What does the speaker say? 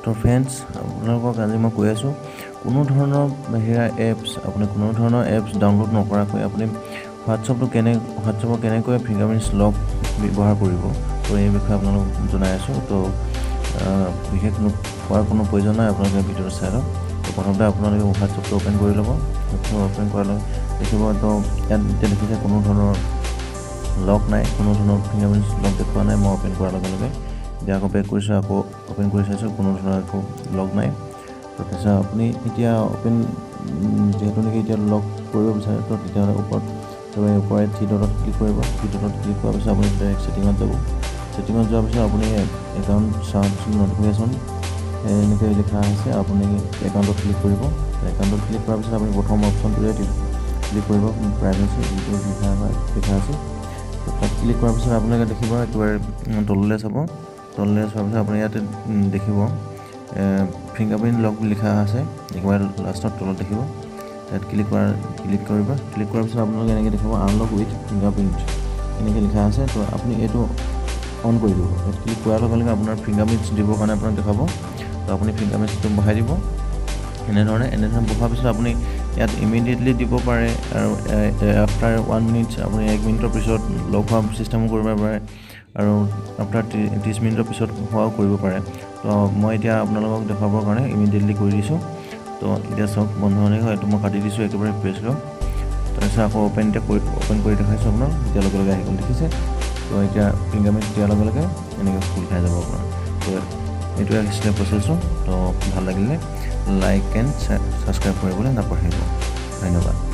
তো ফ্ৰেণ্ডছ আপোনালোকক আজি মই কৈ আছোঁ কোনো ধৰণৰ বাহিৰা এপছ আপুনি কোনো ধৰণৰ এপছ ডাউনলোড নকৰাকৈ আপুনি হোৱাটছআপৰ কেনেকৈ ফিংগাৰপ্ৰিণ্টছ লক ব্যৱহাৰ কৰিব তো এই বিষয়ে আপোনালোকক জনাই আছোঁ তো বিশেষ কোৱাৰ কোনো প্ৰয়োজন নাই আপোনালোকে ভিডিঅ'টো চাই লওক তো প্ৰথমতে আপোনালোকে হোৱাটছআপটো অ'পেন কৰি ল'ব অ'পেন কৰাৰ দেখিব তো ইয়াত এতিয়া দেখিছে কোনো ধৰণৰ লক নাই কোনো ধৰণৰ ফিংগাৰপ্ৰিণ্টছ লক দেখুওৱা নাই মই অ'পেন কৰাৰ লগে লগে এতিয়া আকৌ বেক কৰিছোঁ আকৌ অ'পেন কৰি চাইছোঁ কোনো ধৰণৰ একো লক নাই তো তাৰপিছত আপুনি এতিয়া অ'পেন যিহেতু নেকি এতিয়া লক কৰিব বিচাৰে তো তেতিয়াহ'লে ওপৰে থ্ৰী ডটত ক্লিক কৰিব থ্ৰী ডটত ক্লিক কৰাৰ পিছত আপুনি ডাইৰেক্ট ছেটিঙত যাব ছেটিঙত যোৱাৰ পিছত আপুনি একাউণ্ট চাৰ্জ নটিফিকেশ্যন এনেকৈ লিখা আছে আপুনি একাউণ্টত ক্লিক কৰিব একাউণ্টত ক্লিক কৰাৰ পিছত আপুনি প্ৰথম অপশ্যনটোৰে ক্লিক কৰিব প্ৰাইভেচি যিটো লিখা আছে তাত ক্লিক কৰাৰ পিছত আপোনালোকে দেখিব একেবাৰে তললৈ চাব তললৈ চোৱাৰ পিছত আপুনি ইয়াতে দেখিব ফিংগাৰপ্ৰিণ্ট লক লিখা আছে একেবাৰে লাষ্টত তলত দেখিব তাত ক্লিক কৰিব ক্লিক কৰাৰ পিছত আপোনালোকে এনেকৈ দেখিব আনলক উইথ ফিংগাৰপ্ৰিণ্ট এনেকৈ লিখা আছে তো আপুনি এইটো অন কৰি দিব ইয়াত ক্লিক কৰাৰ লগে লগে আপোনাৰ ফিংগাৰপ্ৰিণ্টছ দিবৰ কাৰণে আপোনাক দেখাব তো আপুনি ফিংগাৰপ্ৰিণ্টছটো বহাই দিব এনেধৰণে বহোৱাৰ পিছত আপুনি ইয়াত ইমিডিয়েটলি দিব পাৰে আৰু আফটাৰ 1 মিনিটছ আপুনি 1 মিনিটৰ পিছত লক হোৱা চিষ্টেমো কৰিব পাৰে আৰু আফটাৰ 30 মিনিটৰ পিছত হোৱাও কৰিব পাৰে তো মই এতিয়া আপোনালোকক দেখাবৰ কাৰণে ইমিডিয়েটলি কৰি দিছোঁ তো এতিয়া চাওক বন্ধ হ'লে এইটো মই কাটি দিছোঁ একেবাৰে প্ৰেছ লওক তাৰপিছত আকৌ অ'পেন কৰি দেখাইছোঁ আপোনাক এতিয়া লগে লগে আহি গ'ল দেখিছে তো এতিয়া ফিংগাৰপ্ৰিণ্ট দিয়াৰ লগে লগে এনেকৈ খোল খাই যাব আপোনাৰ তো এইটোৱে আছিলে প্ৰচেছটো তো ভাল লাগিলে লাইক এণ্ড ছাবস্ক্ৰাইব কৰিবলৈ নাপাহৰিব ধন্যবাদ